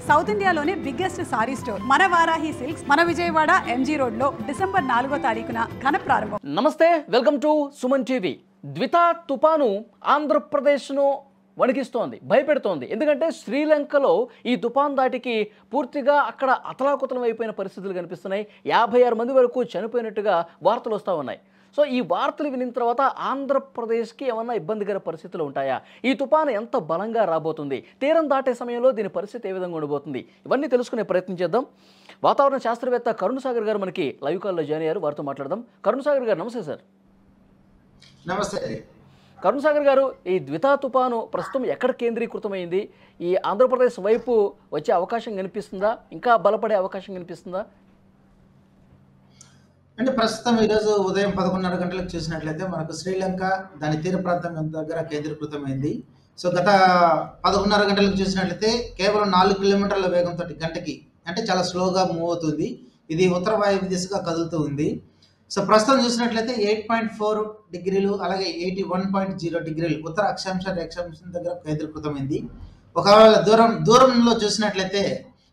South ఇండియాలోనే biggest sorry store మన Varahi silks మన విజయవాడ ఎంజీ రోడ్ లో డిసెంబర్ 4వ తారీఖున ఘన ప్రారంభం. నమస్తే, వెల్కమ్ టు సుమన్ టీవీ. ద్వితా తుపాను ఆంధ్రప్రదేశ్ను వణికిస్తోంది, భయపెడుతోంది. ఎందుకంటే శ్రీలంకలో ఈ తుఫాన్ దాటికి పూర్తిగా అక్కడ అతలాకుతలం అయిపోయిన పరిస్థితులు కనిపిస్తున్నాయి. 56 మంది వరకు చనిపోయినట్టుగా వార్తలు వస్తూ ఉన్నాయి. సో ఈ వార్తలు వినిన తర్వాత ఆంధ్రప్రదేశ్కి ఏమన్నా ఇబ్బందికర పరిస్థితులు ఉంటాయా? ఈ తుఫాను ఎంత బలంగా రాబోతుంది? తీరం దాటే సమయంలో దీని పరిస్థితి ఏ విధంగా ఉండబోతుంది? ఇవన్నీ తెలుసుకునే ప్రయత్నం చేద్దాం. వాతావరణ శాస్త్రవేత్త కరుణ్ సాగర్ గారు మనకి లైవ్ కాల్లో జాయిన్ అయ్యారు. వారితో మాట్లాడదాం. కరుణ్ సాగర్ గారు నమస్తే సార్. నమస్తే. కరుణ్ సాగర్ గారు, ఈ ద్వితా తుఫాను ప్రస్తుతం ఎక్కడ కేంద్రీకృతమైంది? ఈ ఆంధ్రప్రదేశ్ వైపు వచ్చే అవకాశం కనిపిస్తుందా? ఇంకా బలపడే అవకాశం కనిపిస్తుందా? అంటే ప్రస్తుతం ఈరోజు ఉదయం 11:30 గంటలకు చూసినట్లయితే మనకు శ్రీలంక దాని తీర ప్రాంతం దగ్గర కేంద్రీకృతమైంది. సో గత 11:30 గంటలకు చూసినట్లయితే కేవలం 4 కిలోమీటర్ల వేగంతో గంటకి అంటే చాలా స్లోగా మూవ్ అవుతుంది. ఇది ఉత్తర వాయువ్య దిశగా కదులుతూ ఉంది. సో ప్రస్తుతం చూసినట్లయితే 8.4 డిగ్రీలు అలాగే 81.0 డిగ్రీలు ఉత్తర అక్షాంశ రేఖాంశం దగ్గర కేంద్రీకృతమైంది. ఒకవేళ దూరంలో చూసినట్లయితే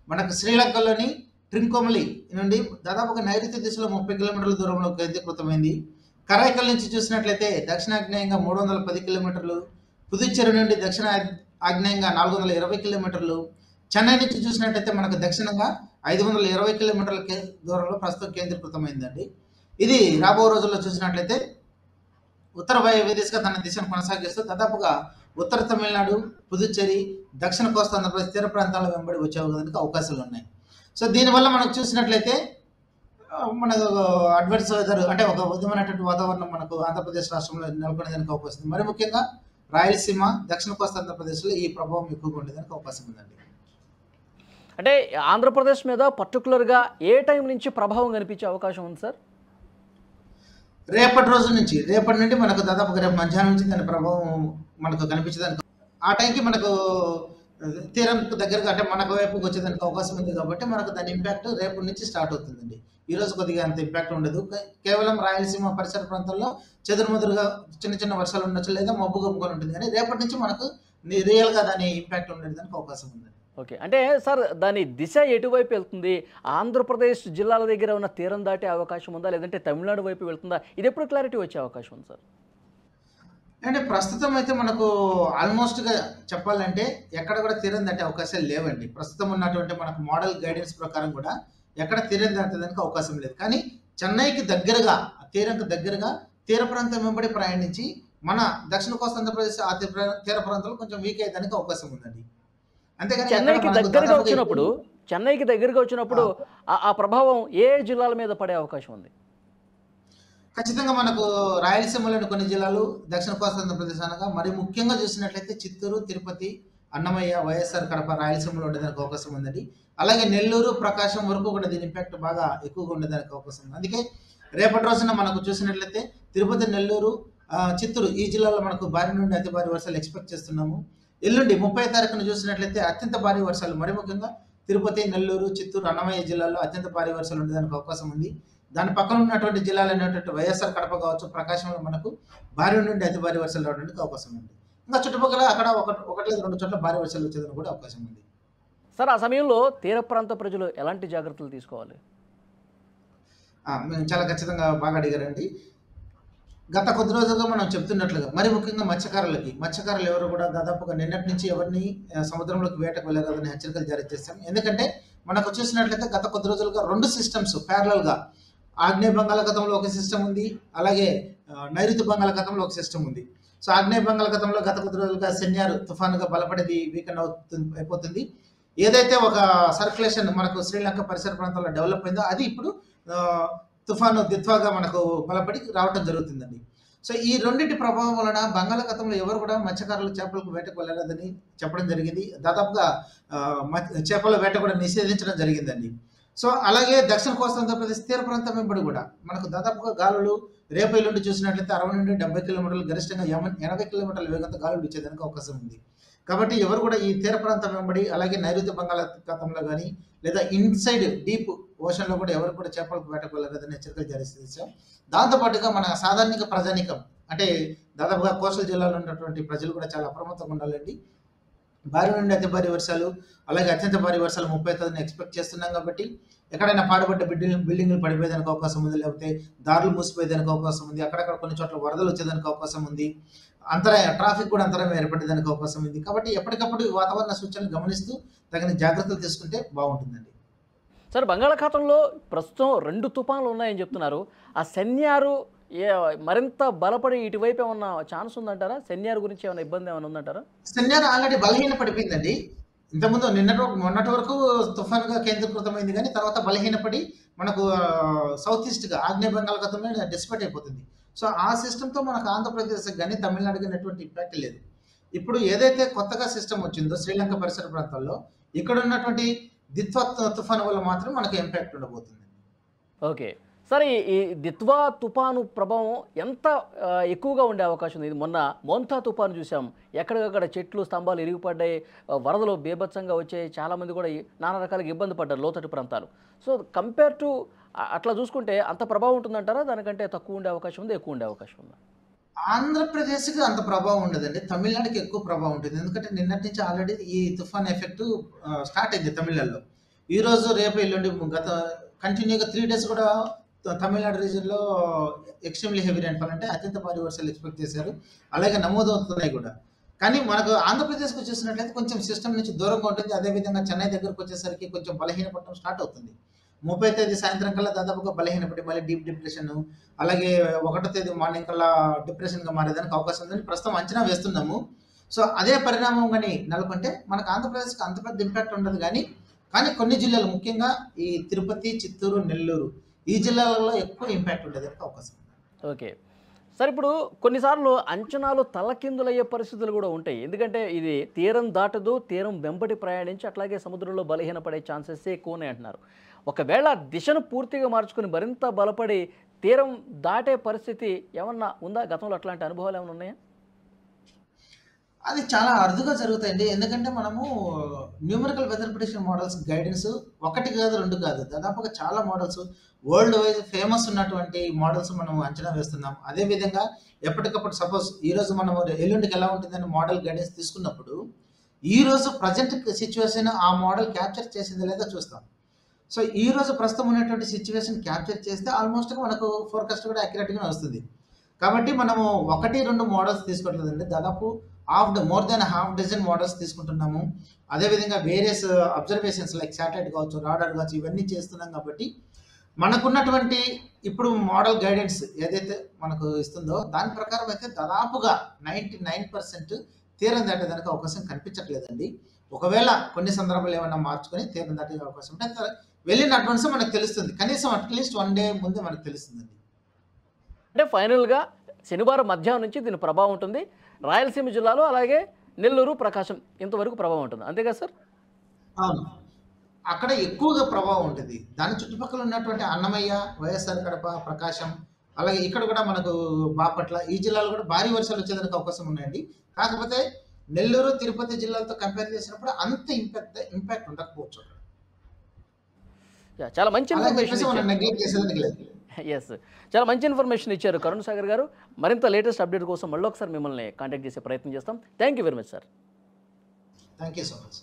మనకు శ్రీలంకలోని ట్రింకోమలి నుండి దాదాపుగా నైరుతి దిశలో 30 కిలోమీటర్ల దూరంలో కేంద్రీకృతమైంది. కరైకల్ నుంచి చూసినట్లయితే దక్షిణాగ్నేయంగా 310 కిలోమీటర్లు, పుదుచ్చేరి నుండి దక్షిణ ఆగ్నేయంగా 420 కిలోమీటర్లు, చెన్నై నుంచి చూసినట్లయితే మనకు దక్షిణంగా 520 కిలోమీటర్ల దూరంలో ప్రస్తుతం కేంద్రీకృతమైందండి. ఇది రాబో రోజుల్లో చూసినట్లయితే ఉత్తర వాయువ్య దిశగా తన దిశను కొనసాగిస్తూ దాదాపుగా ఉత్తర తమిళనాడు, పుదుచ్చేరి, దక్షిణ కోస్తా ఆంధ్రప్రదేశ్ తీర ప్రాంతాల వెంబడి వచ్చేందుకు అవకాశాలు ఉన్నాయి. సో దీనివల్ల మనకు చూసినట్లయితే మనకు అడ్వర్స్ వెదర్ అంటే ఒక విధమైనటువంటి వాతావరణం మనకు ఆంధ్రప్రదేశ్ రాష్ట్రంలో నెలకొనేదానికి అవకాశం ఉంది. మరి ముఖ్యంగా రాయలసీమ, దక్షిణ కోస్తా ఆంధ్రప్రదేశ్లో ఈ ప్రభావం ఎక్కువగా ఉండేదానికి అవకాశం ఉందండి. అంటే ఆంధ్రప్రదేశ్ మీద పర్టికులర్గా ఏ టైం నుంచి ప్రభావం కనిపించే అవకాశం ఉంది సార్? రేపటి నుండి మనకు దాదాపుగా రేపు మధ్యాహ్నం నుంచి దాని ప్రభావం మనకు కనిపించడానికి ఆ టైంకి మనకు తీరంకు దగ్గరగా అంటే మనకు వైపుకి వచ్చేదానికి అవకాశం ఉంది. కాబట్టి మనకు దాని ఇంపాక్ట్ రేపటి నుంచి స్టార్ట్ అవుతుందండి. ఈ రోజు కొద్దిగా అంత ఇంపాక్ట్ ఉండదు. కేవలం రాయలసీమ పరిసర ప్రాంతాల్లో చెదురుమదురుగా చిన్న చిన్న వర్షాలు ఉండొచ్చు, లేదా మబ్బు కమ్ముకొని ఉంటుంది. కానీ రేపటి నుంచి మనకు రియల్గా దాని ఇంపాక్ట్ ఉండేదానికి అవకాశం ఉంది. ఓకే, అంటే సార్ దాని దిశ ఎటువైపు వెళ్తుంది? ఆంధ్రప్రదేశ్ జిల్లాల దగ్గర ఉన్న తీరం దాటే అవకాశం ఉందా, లేదంటే తమిళనాడు వైపు వెళ్తుందా? ఇది ఎప్పుడు క్లారిటీ వచ్చే అవకాశం ఉంది సార్? అంటే ప్రస్తుతం అయితే మనకు ఆల్మోస్ట్గా చెప్పాలంటే ఎక్కడ కూడా తీరం దాటే అవకాశాలు లేవండి. ప్రస్తుతం ఉన్నటువంటి మనకు మోడల్ గైడెన్స్ ప్రకారం కూడా ఎక్కడ తీరం దాటేదానికి అవకాశం లేదు. కానీ చెన్నైకి దగ్గరగా, తీరంకు దగ్గరగా తీర ప్రాంతం వెంబడి ప్రయాణించి మన దక్షిణ కోస్తా ఆంధ్రప్రదేశ్ ఆ తీర ప్రాంతాలు కొంచెం వీక్ అయ్యేదానికి అవకాశం ఉందండి. అంతేగాని చెన్నైకి దగ్గరగా వచ్చినప్పుడు ఆ ప్రభావం ఏ జిల్లాల మీద పడే అవకాశం ఉంది? ఖచ్చితంగా మనకు రాయలసీమలోని కొన్ని జిల్లాలు, దక్షిణ కోస్తా ఆంధ్రప్రదేశ్ అనగా మరి ముఖ్యంగా చూసినట్లయితే చిత్తూరు, తిరుపతి, అన్నమయ్య, వైఎస్ఆర్ కడప రాయలసీమలో ఉండేదానికి అవకాశం ఉందండి. అలాగే నెల్లూరు, ప్రకాశం వరకు కూడా దీని ఇంపాక్ట్ బాగా ఎక్కువగా ఉండేదానికి అవకాశం ఉంది. అందుకే రేపటి రోజున మనకు చూసినట్లయితే తిరుపతి, నెల్లూరు, చిత్తూరు ఈ జిల్లాలో మనకు భారీ నుండి అతి భారీ వర్షాలు ఎక్స్పెక్ట్ చేస్తున్నాము. ఎల్లుండి 30వ తారీఖున చూసినట్లయితే అత్యంత భారీ వర్షాలు మరి ముఖ్యంగా తిరుపతి, నెల్లూరు, చిత్తూరు, అన్నమయ్య జిల్లాల్లో అత్యంత భారీ వర్షాలు ఉండేదానికి అవకాశం ఉంది. దాని పక్కన ఉన్నటువంటి జిల్లాలు అనేటువంటి వైఎస్ఆర్ కడప కావచ్చు, ప్రకాశంలో మనకు భారీ నుండి అతి భారీ వర్షాలు రావడానికి అవకాశం ఉంది. ఇంకా చుట్టుపక్కల అక్కడ ఒకటి లేదా 2 చోట్ల భారీ వర్షాలు వచ్చేదానికి కూడా అవకాశం ఉంది. సార్, ఆ సమయంలో తీర ప్రాంత ప్రజలు ఎలాంటి జాగ్రత్తలు తీసుకోవాలి? మేము చాలా ఖచ్చితంగా బాగా అడిగారండి. గత కొద్ది రోజులుగా మనం చెప్తున్నట్లుగా మరి ముఖ్యంగా మత్స్యకారులు ఎవరు కూడా దాదాపుగా నిన్నటి నుంచి ఎవరిని సముద్రంలోకి వేటకు వెళ్ళరాదని హెచ్చరికలు జారీ చేస్తాం. ఎందుకంటే మనకు చూసినట్లయితే గత కొద్ది రోజులుగా 2 సిస్టమ్స్ ప్యారలల్గా ఆగ్నేయ బంగాళాఖాతంలో ఒక సిస్టమ్ ఉంది, అలాగే నైరుతి బంగాళాఖాతంలో ఒక సిస్టమ్ ఉంది. సో ఆగ్నేయ బంగాళాఖాతంలో గత కొద్ది రోజులుగా సెన్యార్ తుఫానుగా బలపడేది వీకెండ్ అయిపోతుంది. ఏదైతే ఒక సర్క్యులేషన్ మనకు శ్రీలంక పరిసర ప్రాంతాల్లో డెవలప్ అయిందో అది ఇప్పుడు తుఫాను దిత్వాగా మనకు బలపడి రావటం జరుగుతుందండి. సో ఈ రెండింటి ప్రభావం వలన బంగాళాఖాతంలో ఎవరు కూడా మత్స్యకారులు చేపలకు వేటకు వెళ్ళలేదని చెప్పడం జరిగింది. దాదాపుగా చేపల వేట కూడా నిషేధించడం జరిగిందండి. సో అలాగే దక్షిణ కోస్తా ఆంధ్రప్రదేశ్ తీర ప్రాంతం వెంబడి కూడా మనకు దాదాపుగా గాలులు రేపు ఎల్లుండి చూసినట్లయితే 60 నుండి 70 కిలోమీటర్లు, గరిష్టంగా 80 కిలోమీటర్ల వేగంతో గాలులు వచ్చేదానికి అవకాశం ఉంది. కాబట్టి ఎవరు కూడా ఈ తీర ప్రాంతం వెంబడి అలాగే నైరుతి బంగాళాఖాతంలో కానీ లేదా ఇన్సైడ్ డీప్ ఓషన్లో కూడా ఎవరు కూడా చేపలకు వేటకు వెళ్ళలేదని హెచ్చరికలు జారీ చేశాం. దాంతోపాటుగా మన సాధారణ ప్రజానికం అంటే దాదాపుగా కోస్టల్ జిల్లాలో ఉన్నటువంటి ప్రజలు కూడా చాలా అప్రమత్తంగా ఉండాలండి. భారీ నుండి అతి భారీ వర్షాలు, అలాగే అత్యంత భారీ వర్షాలు 30 ఎక్స్పెక్ట్ చేస్తున్నాం కాబట్టి ఎక్కడైనా పాడుపడ్డ బిల్డింగ్లు పడిపోయేదానికి అవకాశం ఉంది, లేకపోతే దారులు మూసిపోయేదానికి అవకాశం ఉంది, అక్కడక్కడ కొన్ని చోట్ల వరదలు వచ్చేదానికి అవకాశం ఉంది, ట్రాఫిక్ కూడా అంతరాయం ఏర్పడేదానికి అవకాశం ఉంది. కాబట్టి ఎప్పటికప్పుడు ఈ వాతావరణ సూచనలు గమనిస్తూ తగిన జాగ్రత్తలు తీసుకుంటే బాగుంటుందండి. సార్, బంగాళాఖాతంలో ప్రస్తుతం 2 తుఫాన్లు ఉన్నాయని చెప్తున్నారు. ఆ సెన్యారు మరింత బలపడి ఇటువైపు ఏమన్నా ఛాన్స్ ఉందంటారా? సెన్యారు గురించి ఏమైనా ఇబ్బంది ఏమైనా ఉందంటారా? సెన్యార్ ఆల్రెడీ బలహీన పడిపోయిందండి. ఇంతకుముందు మొన్నటి వరకు తుఫాన్గా కేంద్రీకృతమైంది, కానీ తర్వాత బలహీనపడి మనకు సౌత్ ఈస్ట్గా ఆగ్నేయ బంగాళాఖాతంలో డిస్పేట్ అయిపోతుంది. సో ఆ సిస్టమ్తో మనకు ఆంధ్రప్రదేశ్కి కానీ తమిళనాడుకి ఎటువంటి ఇంపాక్ట్ లేదు. ఇప్పుడు ఏదైతే కొత్తగా సిస్టమ్ వచ్చిందో శ్రీలంక పరిసర ప్రాంతాల్లో, ఇక్కడ ఉన్నటువంటి దిత్వా తుఫాను వల్ల మాత్రం మనకు ఇంపాక్ట్ ఉండబోతుంది. ఓకే సార్, ఈ దిత్వా తుఫాను ప్రభావం ఎంత ఎక్కువగా ఉండే అవకాశం ఉంది? ఇది మొన్న మోంతా తుఫాను చూసాం, ఎక్కడికక్కడ చెట్లు స్తంభాలు ఇరిగిపడ్డాయి, వరదలు బీభత్సంగా వచ్చాయి, చాలామంది కూడా నానా రకాలుగా ఇబ్బంది పడ్డారు లోతట్టు ప్రాంతాలు. సో కంపేర్ టు అట్లా చూసుకుంటే అంత ప్రభావం ఉంటుందంటారా? దానికంటే తక్కువ ఉండే అవకాశం ఉంది, ఎక్కువ ఉండే అవకాశం ఉందా? ఆంధ్రప్రదేశ్కి అంత ప్రభావం ఉండదండి, తమిళనాడుకి ఎక్కువ ప్రభావం ఉంటుంది. ఎందుకంటే నిన్నటి నుంచి ఆల్రెడీ ఈ తుఫాన్ ఎఫెక్ట్ స్టార్ట్ అయింది తమిళనాడులో. ఈరోజు రేపు ఎల్లుండి కంటిన్యూగా 3 days కూడా తమిళనాడు రీజియన్లో ఎక్స్ట్రీమ్లీ హెవీ రైన్ఫాల్, అంటే అత్యంత భారీ వర్షాలు ఎక్స్పెక్ట్ చేశారు, అలాగే నమోదవుతున్నాయి కూడా. కానీ మనకు ఆంధ్రప్రదేశ్కి చూసినట్లయితే కొంచెం సిస్టమ్ నుంచి దూరంగా ఉంటుంది. అదేవిధంగా చెన్నై దగ్గరకు వచ్చేసరికి కొంచెం బలహీనపడటం స్టార్ట్ అవుతుంది. 30వ తేదీ సాయంత్రం కల్లా దాదాపుగా బలహీనపడి మళ్ళీ డీప్ డిప్రెషన్, అలాగే 1వ తేదీ మార్నింగ్ కల్లా డిప్రెషన్గా మారేదానికి అవకాశం ఉందని ప్రస్తుతం అంచనా వేస్తున్నాము. సో అదే పరిణామం కానీ నెలకొంటే మనకు ఆంధ్రప్రదేశ్కి అంత పెద్ద ఇంపాక్ట్ ఉండదు. కానీ కొన్ని జిల్లాలు, ముఖ్యంగా ఈ తిరుపతి, చిత్తూరు, నెల్లూరు, ఈ జిల్లాలలో ఎక్కువ ఇంపాక్ట్ ఉండేదానికి అవకాశం ఉంది. ఓకే సార్, ఇప్పుడు కొన్నిసార్లు అంచనాలు తలకిందులయ్యే పరిస్థితులు కూడా ఉంటాయి. ఎందుకంటే ఇది తీరం దాటదు, తీరం వెంబడి ప్రయాణించి అట్లాగే సముద్రంలో బలహీనపడే ఛాన్సెస్ ఎక్కువ ఉన్నాయి అంటున్నారు. ఒకవేళ దిశను పూర్తిగా మార్చుకుని మరింత బలపడి తీరం దాటే పరిస్థితి ఏమన్నా ఉందా? గతంలో అట్లాంటి అనుభవాలు ఏమైనా ఉన్నాయా? అది చాలా అరుదుగా జరుగుతాయండి. ఎందుకంటే మనము numerical weather prediction models guidance 1 కాదు 2 కాదు, దాదాపుగా చాలా మోడల్స్ వరల్డ్ వైజ్ ఫేమస్ ఉన్నటువంటి మోడల్స్ మనం అంచనా వేస్తున్నాం. అదేవిధంగా ఎప్పటికప్పుడు సపోజ్ ఈరోజు మనం ఎల్లుండికి ఎలా ఉంటుందని మోడల్ గైడెన్స్ తీసుకున్నప్పుడు ఈరోజు ప్రజెంట్ సిచ్యువేషన్ ఆ మోడల్ క్యాప్చర్ చేసింది లేదా చూస్తాం. సో ఈరోజు ప్రస్తుతం ఉన్నటువంటి సిచ్యువేషన్ క్యాప్చర్ చేస్తే ఆల్మోస్ట్ మనకు ఫోర్కాస్ట్ కూడా యాక్యురేట్గా వస్తుంది. కాబట్టి మనము 1-2 మోడల్స్ తీసుకోవట్లేదండి, దాదాపు more than half dozen models తీసుకుంటున్నాము. అదేవిధంగా వేరియస్ అబ్జర్వేషన్స్ లైక్ శాటిలైట్ కావచ్చు, రాడార్ కావచ్చు, ఇవన్నీ చేస్తున్నాం. కాబట్టి మనకున్నటువంటి ఇప్పుడు మోడల్ గైడెన్స్ ఏదైతే మనకు ఇస్తుందో దాని ప్రకారం అయితే దాదాపుగా 99% తీరం దాటేదానికి అవకాశం కనిపించట్లేదండి. ఒకవేళ కొన్ని సందర్భాలు ఏమైనా మార్చుకొని తీరం దాటే అవకాశం ఉంటే వెళ్ళిన అడ్వాన్స్ మనకు తెలుస్తుంది, కనీసం అట్లీస్ట్ 1 day ముందే మనకు తెలుస్తుందండి. అంటే ఫైనల్గా శనివారం మధ్యాహ్నం నుంచి దీని ప్రభావం ఉంటుంది. రాయలసీమ జిల్లాలో అలాగే నెల్లూరు, ప్రకాశం ఇంతవరకు ప్రభావం ఉంటుంది, అంతేగా సార్? అవును, అక్కడ ఎక్కువగా ప్రభావం ఉంటుంది. దాని చుట్టుపక్కల ఉన్నటువంటి అన్నమయ్య, వైఎస్ఆర్ కడప, ప్రకాశం, అలాగే ఇక్కడ కూడా మనకు బాపట్ల, ఈ జిల్లాలో కూడా భారీ వర్షాలు వచ్చేదానికి అవకాశం ఉన్నాయండి. కాకపోతే నెల్లూరు, తిరుపతి జిల్లాలతో కంపేర్ చేసినప్పుడు అంత ఇంపాక్ట్ ఉండకపోవచ్చు. చాలా మంచి నెగ్లెక్ట్ చేసేదానికి లేదు. ఎస్, చాలా మంచి ఇన్ఫర్మేషన్ ఇచ్చారు కరుణ్ సాగర్ గారు. మరింత లేటెస్ట్ అప్డేట్ కోసం మళ్ళీ ఒకసారి మిమ్మల్ని కాంటాక్ట్ చేసే ప్రయత్నం చేస్తాం. Thank you very much sir. Thank you so much.